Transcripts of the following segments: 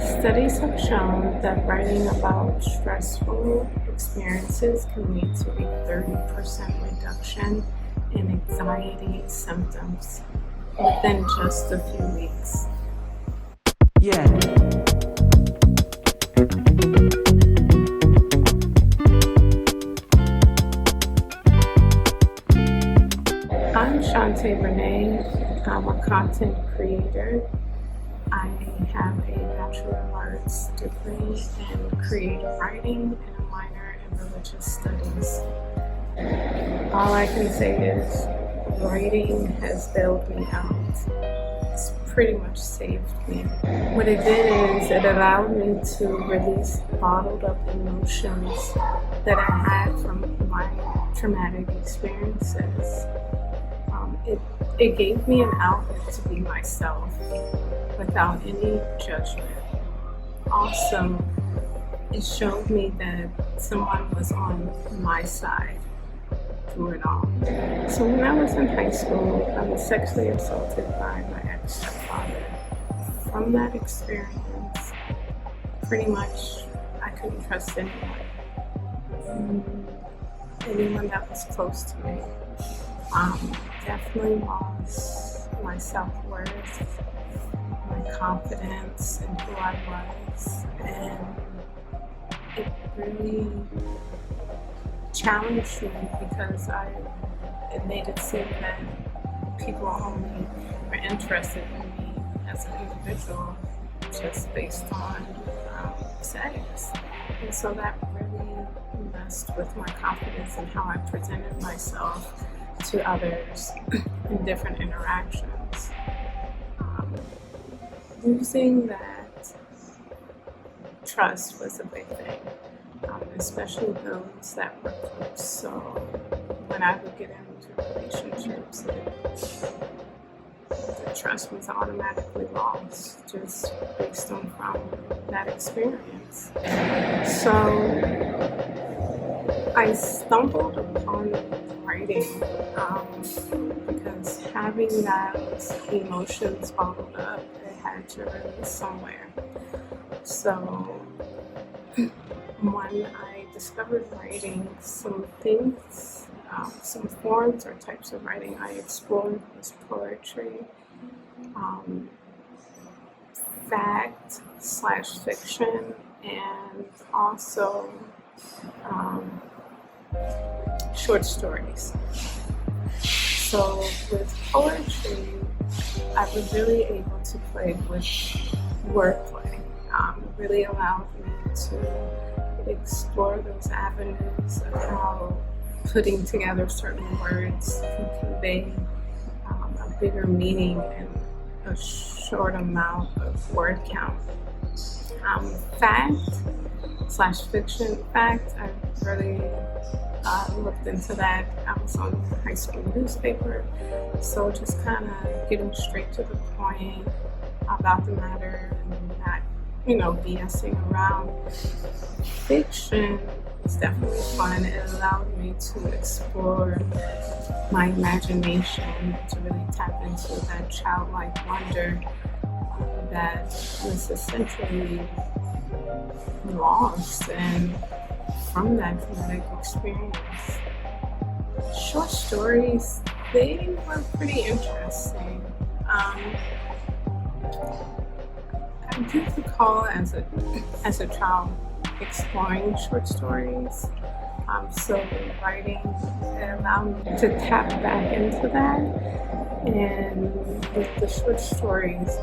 Studies have shown that writing about stressful experiences can lead to a 30% reduction in anxiety symptoms within just a few weeks. Yeah. I'm Shantae Renee. I'm a content creator. I have a Bachelor of Arts degree in creative writing and a minor in religious studies. All I can say is writing has bailed me out. It's pretty much saved me. What it did is it allowed me to release bottled up emotions that I had from my traumatic experiences. It gave me an outlet to be myself without any judgment. Also, it showed me that someone was on my side through it all. So when I was in high school, I was sexually assaulted by my ex-stepfather. From that experience, pretty much I couldn't trust anyone that was close to me. Definitely lost my self-worth, my confidence in who I was, and it really challenged me because it made it seem that people only were interested in me as an individual just based on sex. And so that really messed with my confidence and how I presented myself to others in different interactions. Losing that trust was a big thing, especially those that were close. So when I would get into relationships, the trust was automatically lost just based on from that experience. So I stumbled upon writing because having those emotions bottled up, it had to release somewhere. So when I discovered writing, some things, some forms or types of writing I explored was poetry, fact/fiction, and also short stories. So with poetry, I was really able to play with wordplay. It really allowed me to explore those avenues of how putting together certain words can convey a bigger meaning in a short amount of word count. Fact/fiction. Fact, I really looked into that. I was on the high school newspaper, so just kind of getting straight to the point about the matter and not, BSing around. Fiction is definitely fun. It allowed me to explore my imagination, to really tap into that childlike wonder that was essentially lost and from that traumatic experience. Short stories, they were pretty interesting. I do recall as a child exploring short stories. So writing, it allowed me to tap back into that. And with the short stories,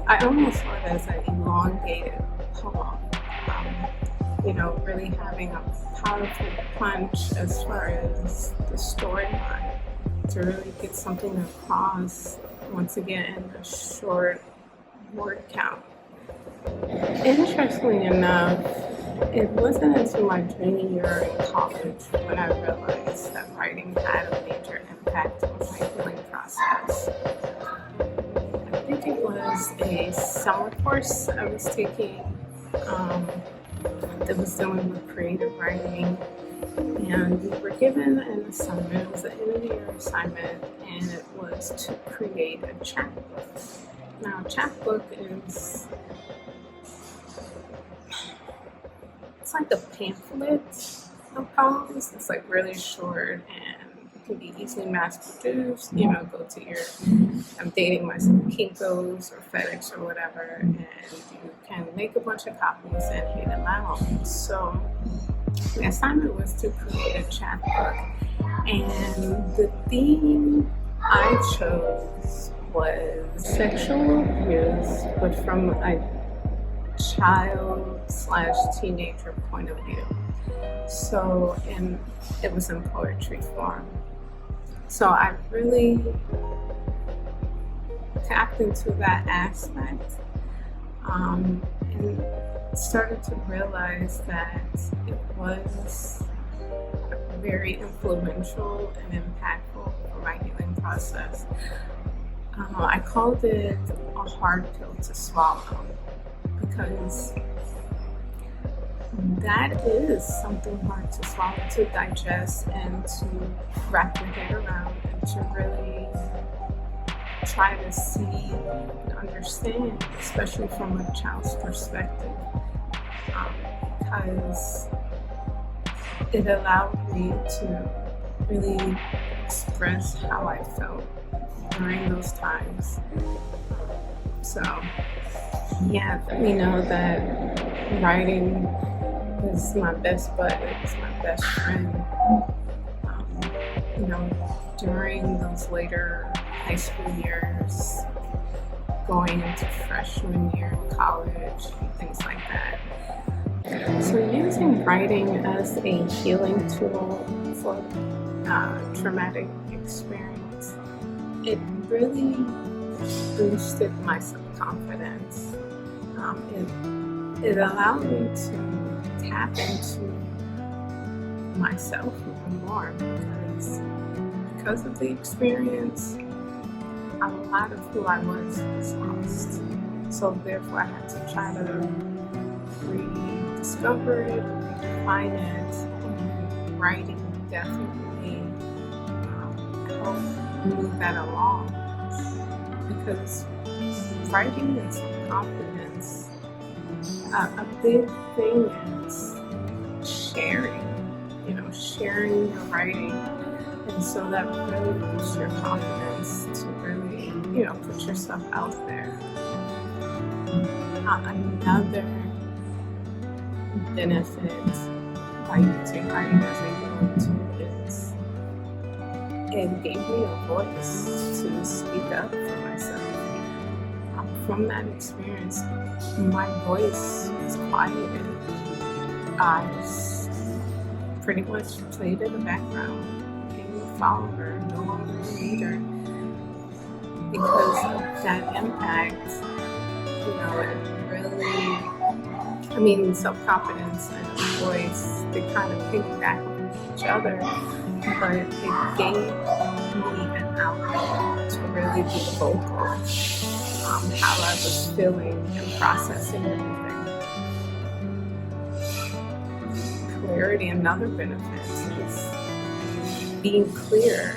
I almost saw it as an elongated poem. Really having a powerful punch as far as the storyline to really get something across, once again, in a short word count. Interestingly enough, it wasn't until my junior year in college when I realized that writing had a major impact on my healing process. I think it was a summer course I was taking that was dealing with creative writing, and we were given an assignment. It was an end-of-the-year assignment, and it was to create a chapbook. Now, a chapbook is it's like a pamphlet of poems. It's like really short and it can be easily mass produced. You know, go to your, I'm dating myself, Kinko's or FedEx or whatever, and you can make a bunch of copies and hand them out. So the assignment was to create a chapbook, and the theme I chose was sexual abuse, but from a child/teenager point of view. So, and it was in poetry form. So I really tapped into that aspect, and started to realize that it was very influential and impactful for my healing process. I called it a hard pill to swallow because that is something hard to swallow, to digest, and to wrap your head around, and to really try to see and understand, especially from a child's perspective, because it allowed me to really express how I felt during those times. So, yeah, you know that writing is my best bud, it's my best friend. You know, during those later high school years, going into freshman year in college, and things like that. So using writing as a healing tool for traumatic experience, it really boosted my self-confidence. It allowed me to tap into myself even more because of the experience. A lot of who I was lost. So therefore I had to try to rediscover it, redefine it, and writing definitely helped move that along. Because writing and self-confidence, a big thing is sharing, sharing your writing. And so that really boosts your confidence to really, put yourself out there. Another benefit by using writing as a healing tool is it gave me a voice to speak up for myself. From that experience, my voice was quieted. I was pretty much played in the background, became a follower, no longer a leader. Because of that impact, it really, self-confidence and voice, they kind of piggyback on each other, but it gave me an outlet to really be vocal, how I was feeling and processing everything. Clarity, another benefit is being clear,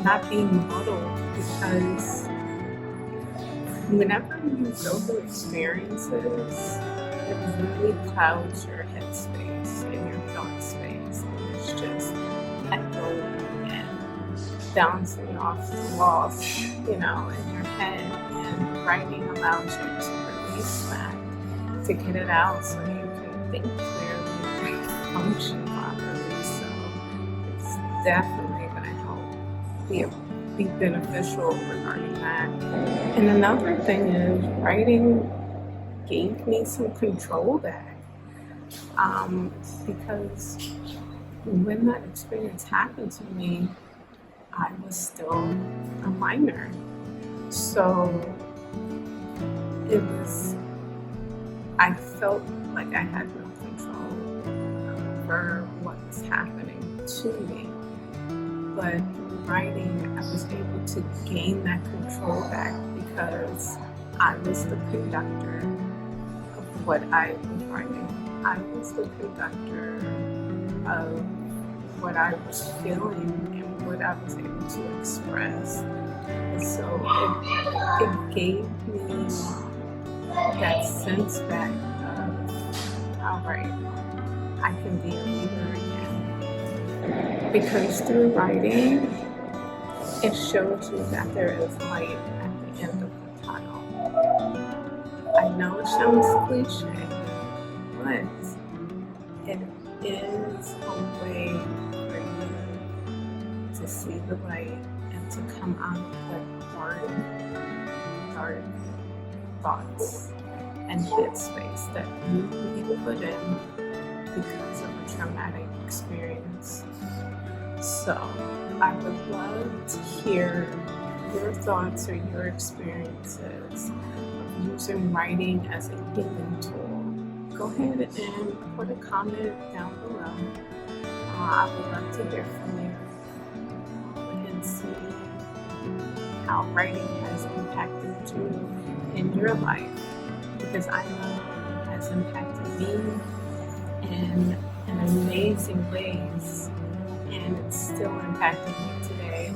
not being muddled, because whenever you go through experiences, it really clouds your headspace and your thought space. And it's just echoing and bouncing off the walls, in your head. And writing allows you to release that, to get it out so you can think clearly and function properly. So it's definitely going to help be beneficial regarding that. And another thing is writing gave me some control back, because when that experience happened to me, I was still a minor. So I felt like I had no control over what was happening to me. But writing, I was able to gain that control back because I was the conductor of what I was writing. I was the conductor of what I was feeling and what I was able to express. And so it gave me that sense back of all right, I can be a leader again. Because through writing, it shows you that there is light at the end of the tunnel. I know it sounds cliche, but it is a way for you to see the light and to come out of that dark thoughts and headspace that you get put in because of a traumatic experience. So I would love to hear your thoughts or your experiences of using writing as a healing tool. Go ahead and put a comment down below. I would love to hear from you and see how writing has impacted you in your life, because I know it has impacted me in amazing ways, and it's still impacting me today.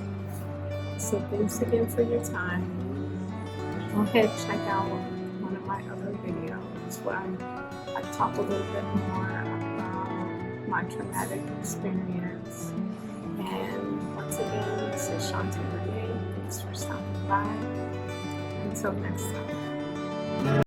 So thanks again for your time. Go ahead, check out one of my other videos where I talk a little bit more about my traumatic experience. And once again, this is Shantae Renee. Thanks for stopping by. Until next time.